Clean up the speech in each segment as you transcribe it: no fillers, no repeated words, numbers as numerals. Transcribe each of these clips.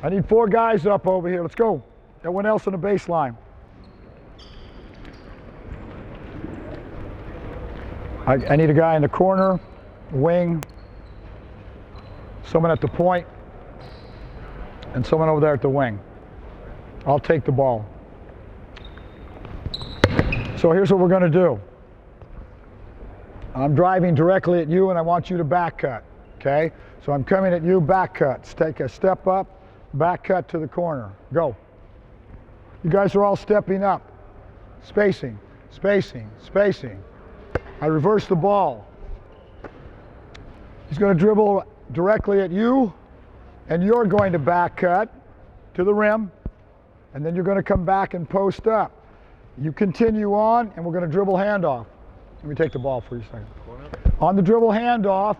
I need 4 guys up over here. Let's go. Everyone else on the baseline. I need a guy in the corner, wing, someone at the point, and someone over there at the wing. I'll take the ball. So here's what we're going to do. I'm driving directly at you and I want you to back cut, okay? So I'm coming at you, back cuts. Take a step up, back cut to the corner. Go. You guys are all stepping up. Spacing, spacing, spacing. I reverse the ball. He's going to dribble directly at you, and you're going to back cut to the rim, and then you're going to come back and post up. You continue on, and we're going to dribble handoff. Let me take the ball for you a second. On the dribble handoff,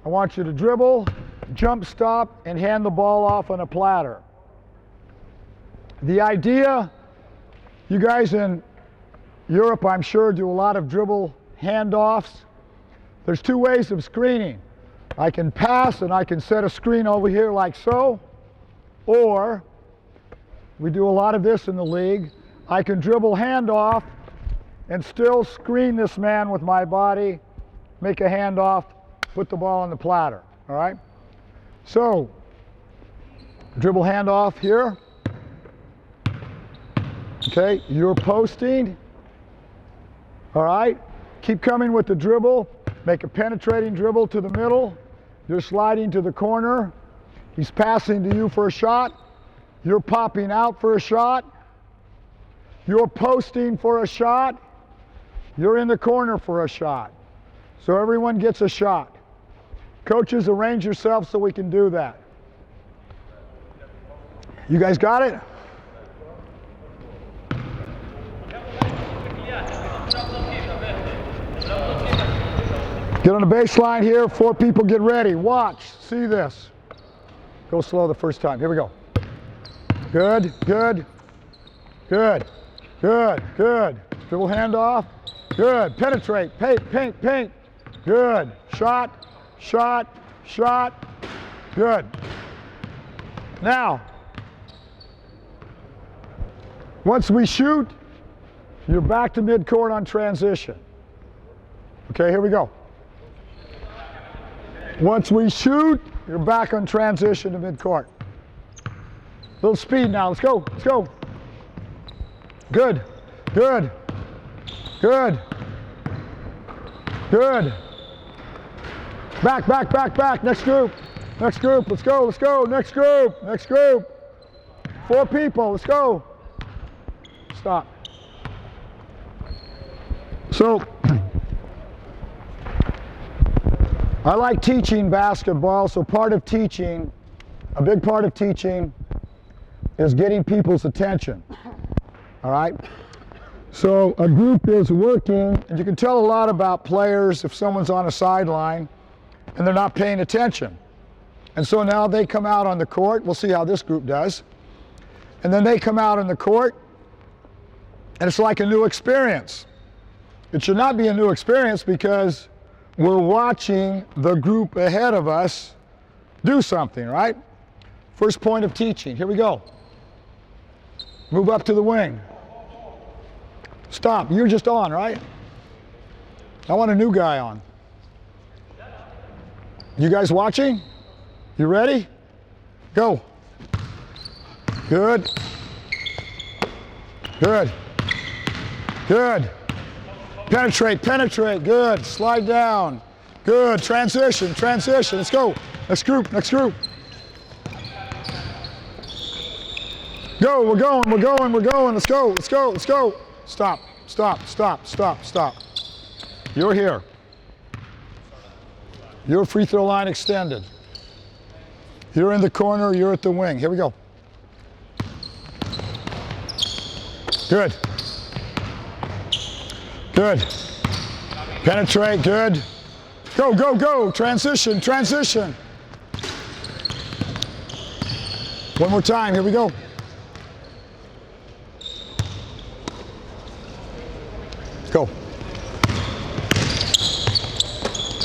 I want you to dribble, jump stop, and hand the ball off on a platter. The idea, you guys in Europe, I'm sure, do a lot of dribble handoffs. There's 2 ways of screening. I can pass and I can set a screen over here like so, or we do a lot of this in the league. I can dribble handoff and still screen this man with my body, make a handoff, put the ball on the platter, all right? So, dribble handoff here. Okay, you're posting, all right? Keep coming with the dribble, make a penetrating dribble to the middle. You're sliding to the corner. He's passing to you for a shot. You're popping out for a shot. You're posting for a shot. You're in the corner for a shot. So everyone gets a shot. Coaches, arrange yourself so we can do that. You guys got it? Get on the baseline here. 4 people get ready. Watch. See this. Go slow the first time. Here we go. Good, good, good, good, good. Dribble handoff. Good. Penetrate. Paint, paint, paint. Good. Shot, shot, shot. Good. Now, once we shoot, you're back to midcourt on transition. Okay, here we go. Once we shoot, you're back on transition to midcourt. A little speed now. Let's go. Let's go. Good. Good. Good. Good. Back, back, back, back. Next group. Next group. Let's go. Let's go. Next group. Next group. 4 people. Let's go. Stop. So, I like teaching basketball, so part of teaching, a big part of teaching is getting people's attention, all right? So a group is working, and you can tell a lot about players if someone's on a sideline and they're not paying attention. And so now they come out on the court. We'll see how this group does. And then they come out on the court, and it's like a new experience. It should not be a new experience because we're watching the group ahead of us do something, right? First point of teaching. Here we go. Move up to the wing. Stop. You're just on, right? I want a new guy on. You guys watching? You ready? Go. Good. Good. Good. Penetrate, penetrate, good. Slide down, good. Transition, transition. Let's go. Next group, next group. Go, we're going, we're going, we're going. Let's go, let's go, let's go. Stop, stop, stop, stop, stop. You're here. Your free throw line extended. You're in the corner, you're at the wing. Here we go. Good. Good. Penetrate, good. Go, go, go. Transition, transition. One more time, here we go. Go.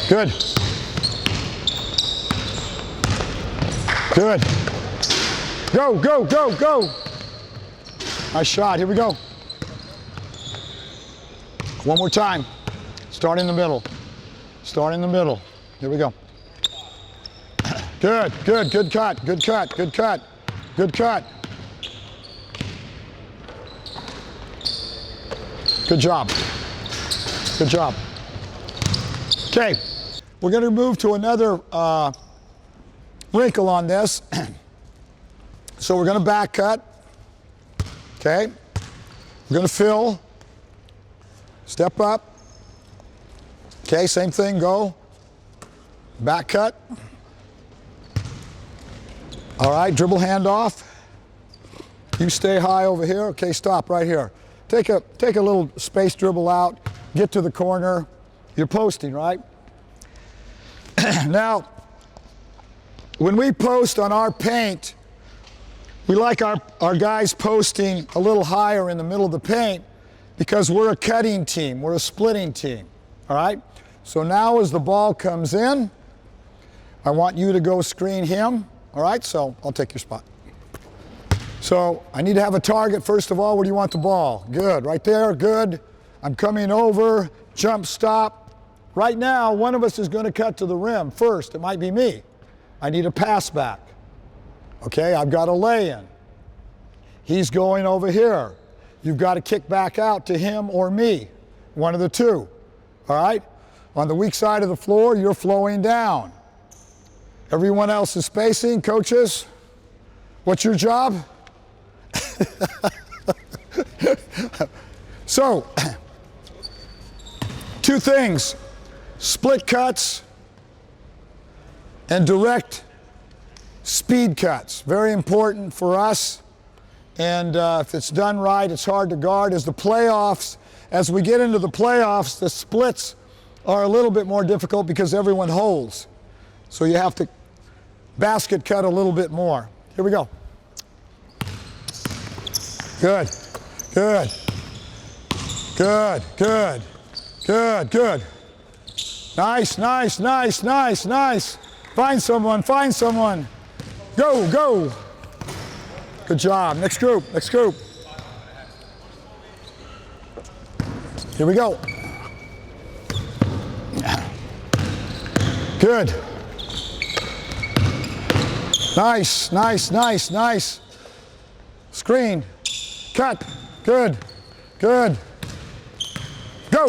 Good. Good. Go, go, go, go. Nice shot. Here we go. One more time. Start in the middle. Start in the middle. Here we go. Good, good, good cut, good cut, good cut, good cut. Good job. Good job. Okay, we're going to move to another wrinkle on this. So we're going to back cut. Okay, we're going to fill. Step up. Okay, same thing, go. Back cut. All right, dribble handoff. You stay high over here. Okay, stop right here. Take a little space dribble out, get to the corner. You're posting, right? Now, when we post on our paint, we like our guys posting a little higher in the middle of the paint because we're a cutting team, we're a splitting team, all right? So now as the ball comes in, I want you to go screen him, all right? So I'll take your spot. So I need to have a target first of all. Where do you want the ball? Good, right there, good. I'm coming over, jump stop. Right now, one of us is going to cut to the rim first. It might be me. I need a pass back. Okay, I've got a lay-in. He's going over here. You've got to kick back out to him or me, one of the two, all right? On the weak side of the floor, you're flowing down. Everyone else is spacing. Coaches, what's your job? So, two things, split cuts and direct speed cuts. Very important for us, and if it's done right, it's hard to guard. As we get into the playoffs, the splits are a little bit more difficult because everyone holds. So you have to basket cut a little bit more. Here we go. Good, good, good, good, good, good. Nice, nice, nice, nice, nice. Find someone, find someone. Go, go. Good job. Next group, next group. Here we go. Good. Nice, nice, nice, nice. Screen. Cut. Good. Good. Go.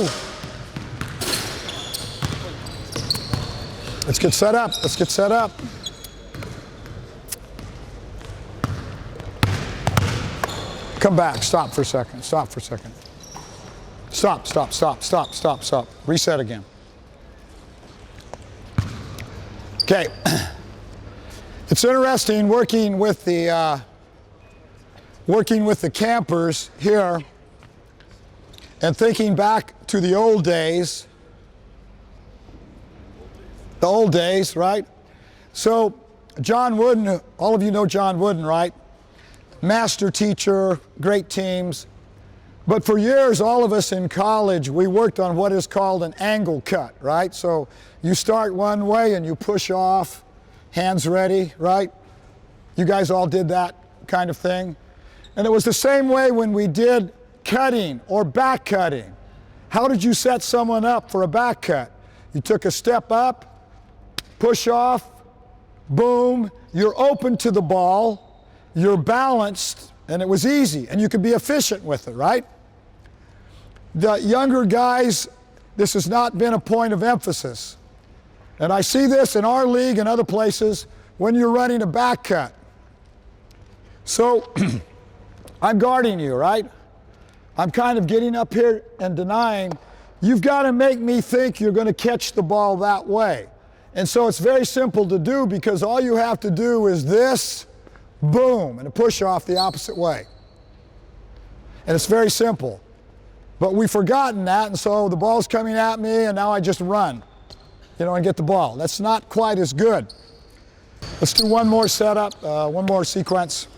Let's get set up. Let's get set up. Come back. Stop for a second. Stop for a second. Stop, stop, stop, stop, stop, stop. Reset again. Okay. It's interesting working with the campers here and thinking back to the old days. The old days, right? So John Wooden, all of you know John Wooden, right? Master teacher, great teams. But for years, all of us in college, we worked on what is called an angle cut, right? So you start one way and you push off, hands ready, right? You guys all did that kind of thing. And it was the same way when we did cutting or back cutting. How did you set someone up for a back cut? You took a step up, push off, boom, you're open to the ball, you're balanced, and it was easy, and you could be efficient with it, right? The younger guys, this has not been a point of emphasis. And I see this in our league and other places when you're running a back cut. So I'm guarding you, right? I'm kind of getting up here and denying. You've got to make me think you're going to catch the ball that way. And so it's very simple to do because all you have to do is this, boom, and a push off the opposite way. And it's very simple. But we've forgotten that, and so the ball's coming at me, and now I just run, you know, and get the ball. That's not quite as good. Let's do one more setup, one more sequence.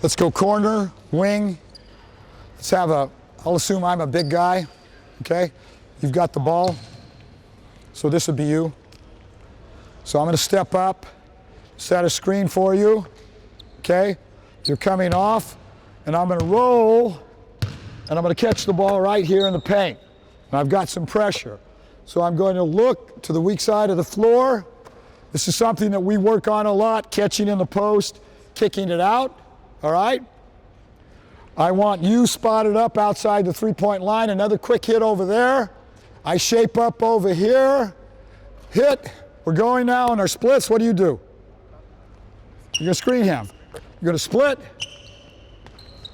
Let's go corner, wing. Let's have I'll assume I'm a big guy, okay? You've got the ball. So this would be you. So I'm going to step up, set a screen for you. Okay? You're coming off, and I'm going to roll, and I'm going to catch the ball right here in the paint. And I've got some pressure. So I'm going to look to the weak side of the floor. This is something that we work on a lot, catching in the post, kicking it out, all right? I want you spotted up outside the three-point line. Another quick hit over there. I shape up over here, hit. We're going now on our splits. What do? You're going to screen him. You're going to split,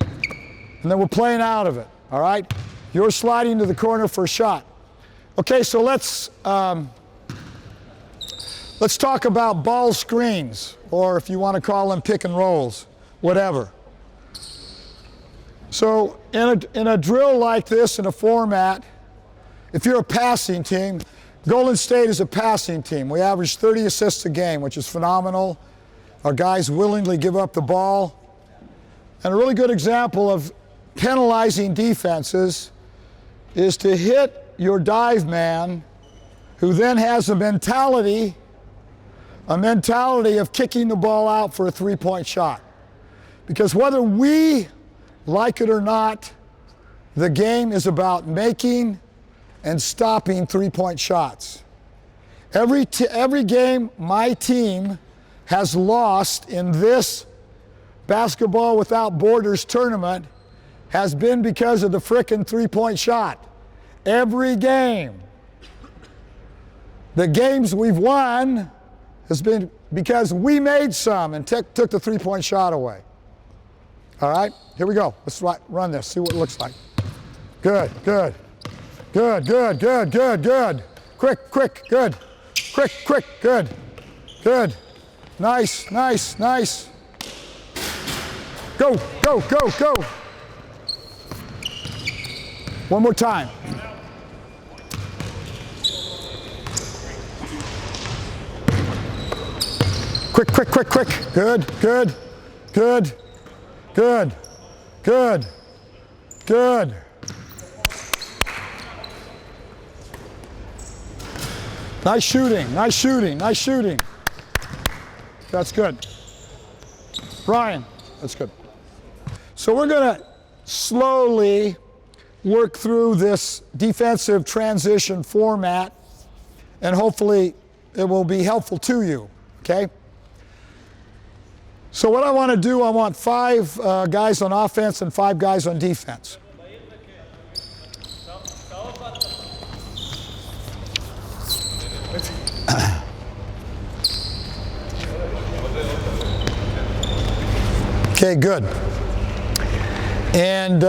and then we're playing out of it, all right? You're sliding to the corner for a shot. Okay, so let's talk about ball screens, or if you want to call them pick and rolls, whatever. So in a drill like this, in a format, if you're a passing team, Golden State is a passing team. We average 30 assists a game, which is phenomenal. Our guys willingly give up the ball. And a really good example of penalizing defenses is to hit your dive man, who then has a mentality of kicking the ball out for a three-point shot. Because whether we like it or not, the game is about making and stopping three-point shots. Every game my team has lost in this Basketball Without Borders tournament has been because of the frickin' three-point shot. Every game. The games we've won has been because we made some and took the three-point shot away. All right, here we go. Let's run this, see what it looks like. Good, good. Good, good, good, good, good. Quick, quick, good. Quick, quick, good. Good. Nice, nice, nice. Go, go, go, go. One more time. Quick, quick, quick, quick. Good, good, good, good, good, good. Nice shooting, nice shooting, nice shooting. That's good. Brian, that's good. So we're going to slowly work through this defensive transition format, and hopefully it will be helpful to you, okay? So what I want to do, I want 5 guys on offense and 5 guys on defense. Okay, good. And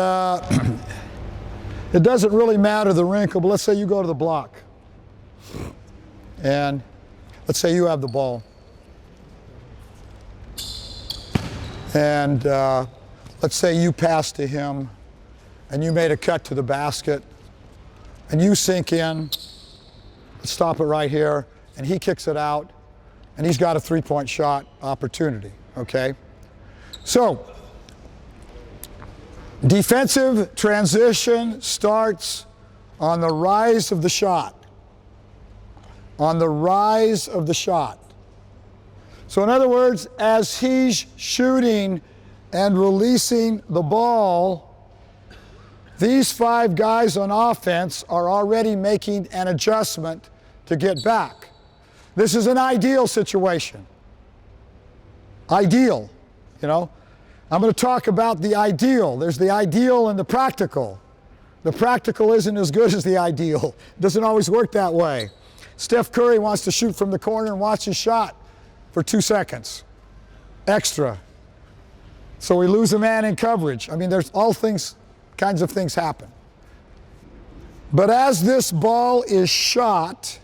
it doesn't really matter the wrinkle, but let's say you go to the block. And let's say you have the ball. And let's say you pass to him and you made a cut to the basket and you sink in. Let's stop it right here. And he kicks it out and he's got a three-point shot opportunity, okay? So, defensive transition starts on the rise of the shot. On the rise of the shot. So in other words, as he's shooting and releasing the ball, these 5 guys on offense are already making an adjustment to get back. This is an ideal situation. Ideal, you know. I'm going to talk about the ideal. There's the ideal and the practical. The practical isn't as good as the ideal. It doesn't always work that way. Steph Curry wants to shoot from the corner and watch his shot for 2 seconds. Extra. So we lose a man in coverage. I mean, there's kinds of things happen. But as this ball is shot,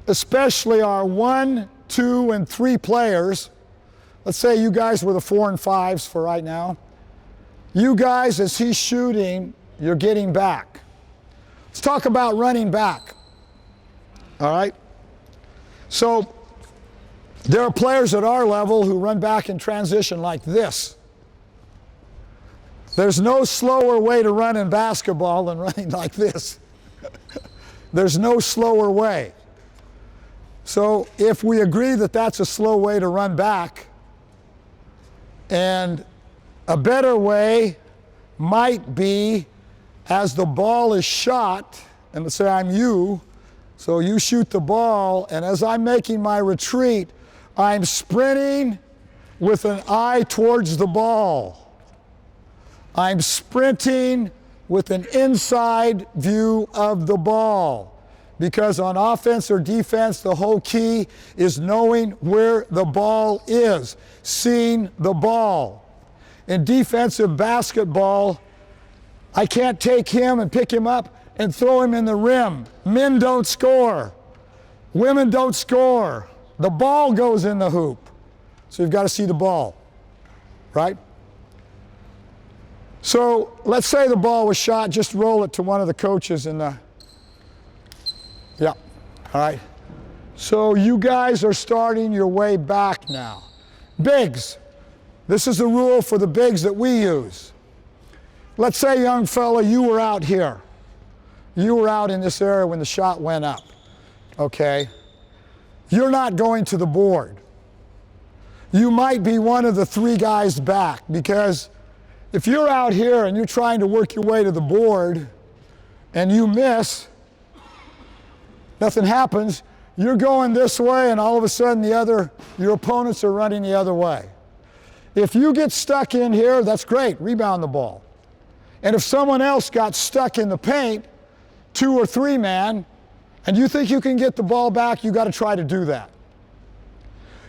especially our 1, 2, and 3 players, let's say you guys were the 4 and 5s for right now. You guys, as he's shooting, you're getting back. Let's talk about running back. All right? So there are players at our level who run back in transition like this. There's no slower way to run in basketball than running like this. There's no slower way. So if we agree that that's a slow way to run back, and a better way might be as the ball is shot, and let's say I'm you, so you shoot the ball, and as I'm making my retreat, I'm sprinting with an eye towards the ball. I'm sprinting with an inside view of the ball. Because on offense or defense, the whole key is knowing where the ball is, seeing the ball. In defensive basketball, I can't take him and pick him up and throw him in the rim. Men don't score. Women don't score. The ball goes in the hoop. So you've got to see the ball, right? So let's say the ball was shot, just roll it to one of the coaches in the, yeah, all right. So you guys are starting your way back now. Bigs, this is the rule for the bigs that we use. Let's say, young fella, you were out here. You were out in this area when the shot went up, okay? You're not going to the board. You might be one of the three guys back, because if you're out here and you're trying to work your way to the board and you miss, nothing happens, you're going this way and all of a sudden your opponents are running the other way. If you get stuck in here, that's great, rebound the ball. And if someone else got stuck in the paint, 2 or 3 man, and you think you can get the ball back, you got to try to do that.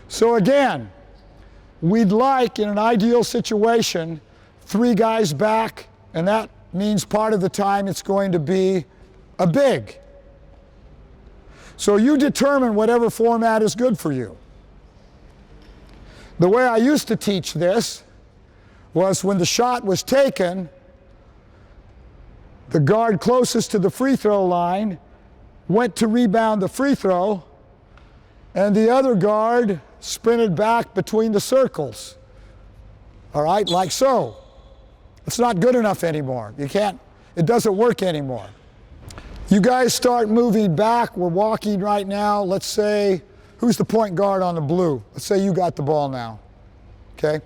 So again, we'd like, in an ideal situation, 3 guys back, and that means part of the time it's going to be a big. So you determine whatever format is good for you. The way I used to teach this was when the shot was taken, the guard closest to the free throw line went to rebound the free throw, and the other guard sprinted back between the circles. All right, like so. It's not good enough anymore. You can't, it doesn't work anymore. You guys start moving back. We're walking right now. Let's say, who's the point guard on the blue? Let's say you got the ball now, okay?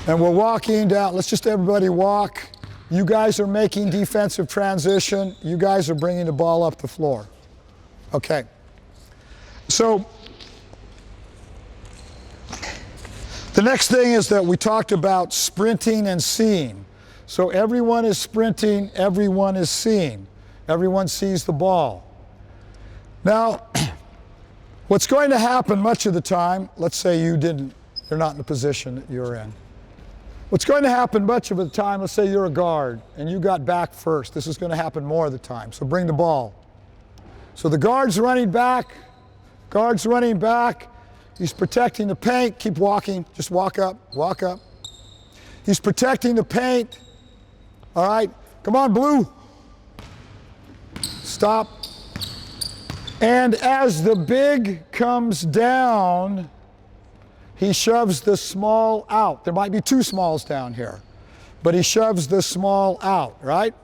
And we're walking down. Let's just everybody walk. You guys are making defensive transition. You guys are bringing the ball up the floor. Okay. So the next thing is that we talked about sprinting and seeing. So everyone is sprinting, everyone is seeing. Everyone sees the ball. Now, what's going to happen much of the time, let's say you're not in the position that you're in. What's going to happen much of the time, let's say you're a guard and you got back first. This is going to happen more of the time, so bring the ball. So the guard's running back, he's protecting the paint, keep walking, just walk up. He's protecting the paint, all right, come on blue. Stop. And as the big comes down, he shoves the small out. There might be 2 smalls down here, but he shoves the small out, right?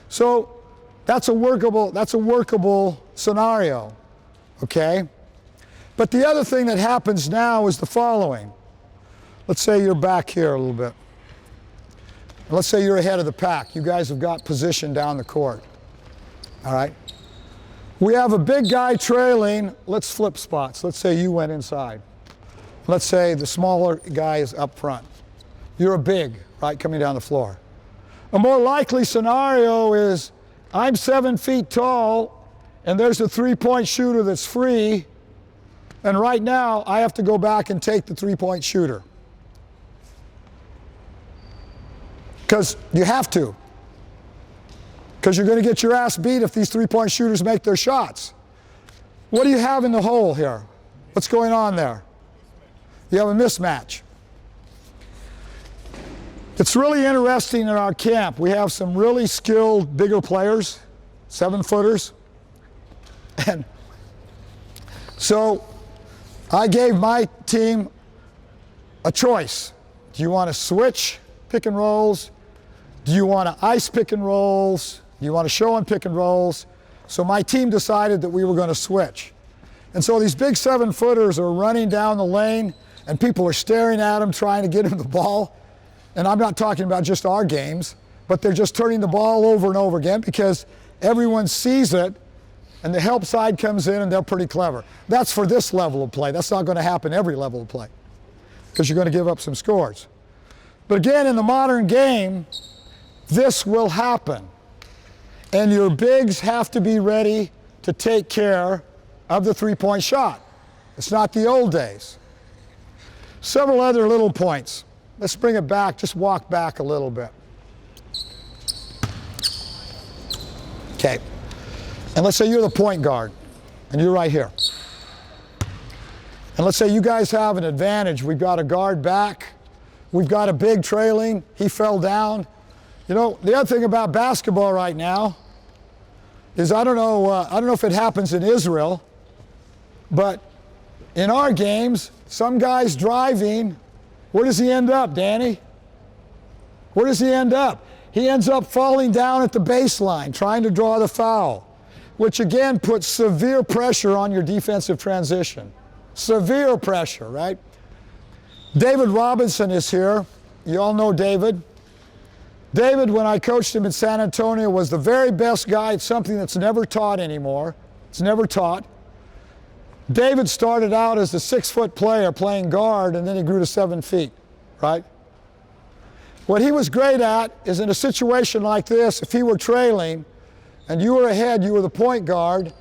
So that's a workable scenario, okay? But the other thing that happens now is the following. Let's say you're back here a little bit. Let's say you're ahead of the pack. You guys have got position down the court, all right? We have a big guy trailing. Let's flip spots. Let's say you went inside. Let's say the smaller guy is up front. You're a big, right, coming down the floor. A more likely scenario is I'm 7 feet tall and there's a 3-point shooter that's free, and right now I have to go back and take the 3-point shooter. Because you have to. Because you're going to get your ass beat if these 3-point shooters make their shots. What do you have in the hole here? What's going on there? You have a mismatch. It's really interesting in our camp. We have some really skilled, bigger players, 7-footers. And so I gave my team a choice. Do you want to switch pick and rolls? Do you want to ice pick and rolls? Do you want to show and pick and rolls? So my team decided that we were going to switch. And so these big 7-footers are running down the lane, and people are staring at them, trying to get him the ball. And I'm not talking about just our games, but they're just turning the ball over and over again because everyone sees it, and the help side comes in, and they're pretty clever. That's for this level of play. That's not going to happen every level of play because you're going to give up some scores. But again, in the modern game, this will happen. And your bigs have to be ready to take care of the three-point shot. It's not the old days. Several other little points. Let's bring it back, just walk back a little bit. Okay. And let's say you're the point guard, and you're right here. And let's say you guys have an advantage. We've got a guard back. We've got a big trailing. He fell down. You know, the other thing about basketball right now is I don't know if it happens in Israel, but in our games, some guy's driving. Where does he end up, Danny? Where does he end up? He ends up falling down at the baseline, trying to draw the foul, which again puts severe pressure on your defensive transition. Severe pressure, right? David Robinson is here. You all know David. David, when I coached him in San Antonio, was the very best guy. It's something that's never taught anymore. It's never taught. David started out as a 6-foot player playing guard, and then he grew to 7 feet, right? What he was great at is in a situation like this, if he were trailing and you were ahead, you were the point guard,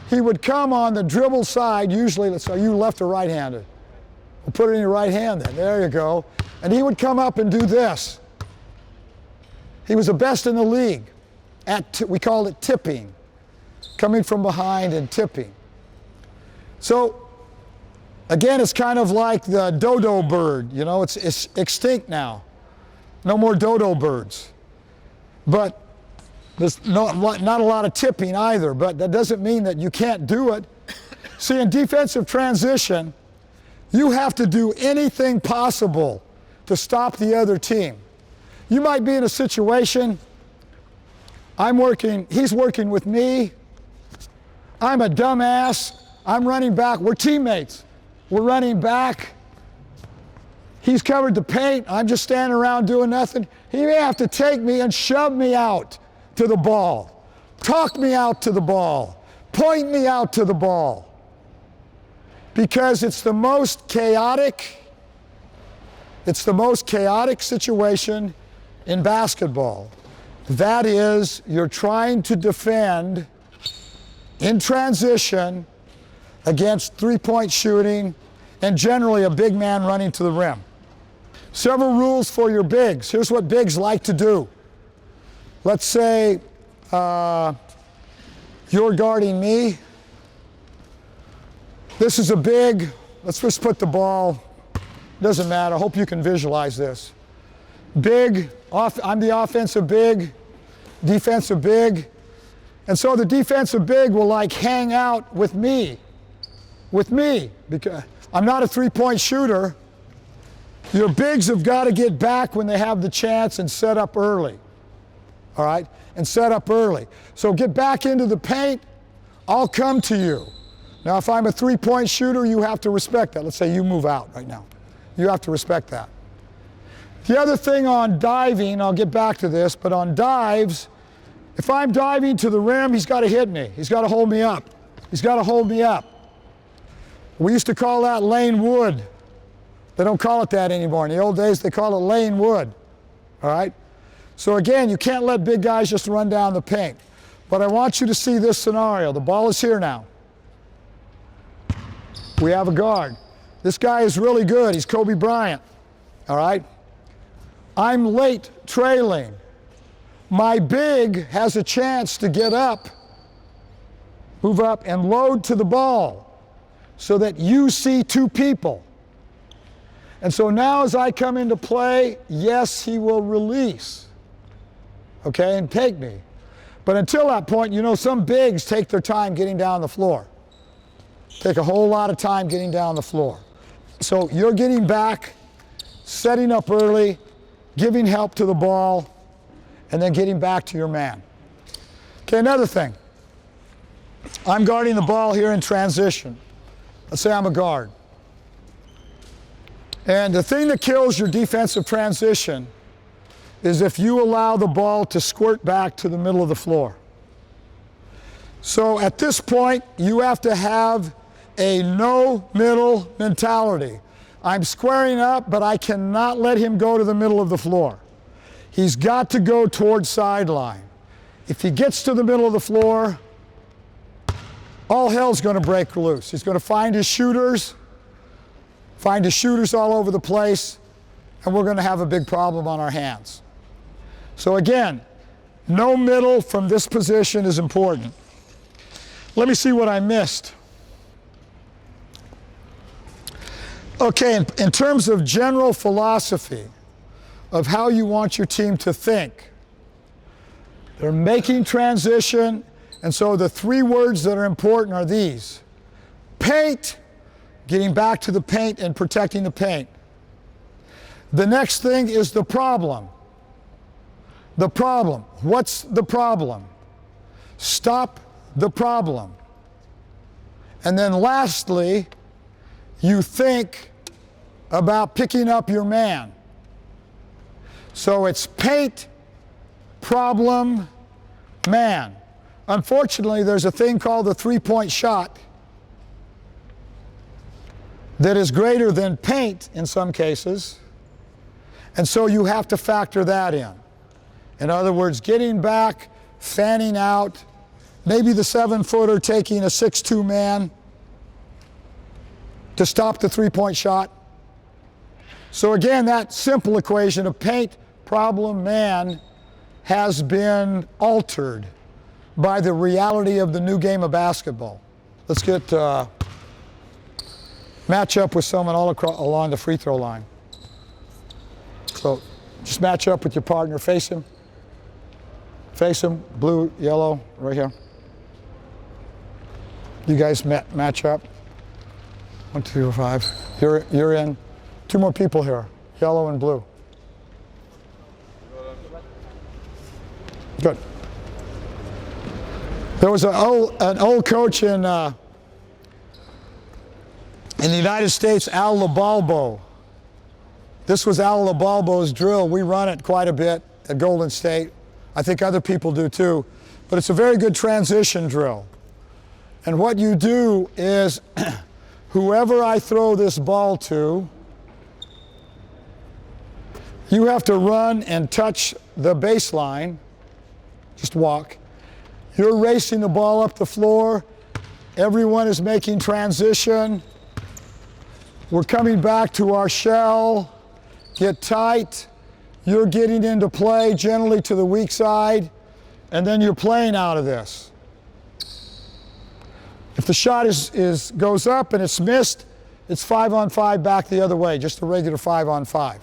he would come on the dribble side, usually, let's say, are you left or right-handed? We'll put it in your right hand then, there you go. And he would come up and do this. He was the best in the league at, we called it tipping, coming from behind and tipping. So, again, it's kind of like the dodo bird, you know, it's extinct now. No more dodo birds. But there's not a lot of tipping either, but that doesn't mean that you can't do it. See, in defensive transition, you have to do anything possible to stop the other team. You might be in a situation, he's working with me, I'm a dumbass, I'm running back, we're teammates, we're running back, he's covered the paint, I'm just standing around doing nothing. He may have to take me and shove me out to the ball, talk me out to the ball, point me out to the ball. Because it's the most chaotic situation in basketball. That is, you're trying to defend in transition against three-point shooting and generally a big man running to the rim. Several rules for your bigs. Here's what bigs like to do. Let's say you're guarding me. This is a big. Let's just put the ball. Doesn't matter. I hope you can visualize this. Big. I'm the offensive big, defensive big. And so the defensive big will like hang out with me, because I'm not a three-point shooter. Your bigs have got to get back when they have the chance and set up early, all right? And set up early. So get back into the paint, I'll come to you. Now, if I'm a three-point shooter, you have to respect that. Let's say you move out right now. You have to respect that. The other thing on diving, I'll get back to this, but on dives, if I'm diving to the rim, he's got to hit me. He's got to hold me up. He's got to hold me up. We used to call that lane wood. They don't call it that anymore. In the old days, they call it lane wood. All right? So again, you can't let big guys just run down the paint. But I want you to see this scenario. The ball is here now. We have a guard. This guy is really good. He's Kobe Bryant. All right? I'm late trailing. My big has a chance to get up, move up, and load to the ball so that you see two people. And so now as I come into play, yes, he will release, okay, and take me. But until that point, you know, some bigs take their time getting down the floor. Take a whole lot of time getting down the floor. So you're getting back, setting up early, giving help to the ball, and then getting back to your man. Okay, another thing. I'm guarding the ball here in transition. Let's say I'm a guard. And the thing that kills your defensive transition is if you allow the ball to squirt back to the middle of the floor. So at this point, you have to have a no middle mentality. I'm squaring up, but I cannot let him go to the middle of the floor. He's got to go towards sideline. If he gets to the middle of the floor, all hell's going to break loose. He's going to find his shooters all over the place, and we're going to have a big problem on our hands. So again, no middle from this position is important. Let me see what I missed. Okay, in terms of general philosophy of how you want your team to think, they're making transition, and so the three words that are important are these. Paint, getting back to the paint and protecting the paint. The next thing is the problem. The problem. What's the problem? Stop the problem. And then lastly, you think about picking up your man. So it's paint, problem, man. Unfortunately, there's a thing called the three-point shot that is greater than paint in some cases, and so you have to factor that in. In other words, getting back, fanning out, maybe the 7-footer taking a 6'2" man to stop the three-point shot. So again, that simple equation of paint, problem, man has been altered by the reality of the new game of basketball. Let's get match up with someone all across, along the free throw line. So just match up with your partner, face him. Face him, blue, yellow, right here. You guys match up. 1, 2, 3, 4, 5. You're in. 2 more people here, yellow and blue. Good. There was an old coach in the United States, Al Lowball. This was Al Lowball's drill. We run it quite a bit at Golden State. I think other people do too. But it's a very good transition drill. And what you do is, whoever I throw this ball to, you have to run and touch the baseline. Just walk. You're racing the ball up the floor. Everyone is making transition. We're coming back to our shell. Get tight. You're getting into play, generally to the weak side, and then you're playing out of this. If the shot goes up and it's missed, it's 5-on-5 back the other way, just a regular 5-on-5.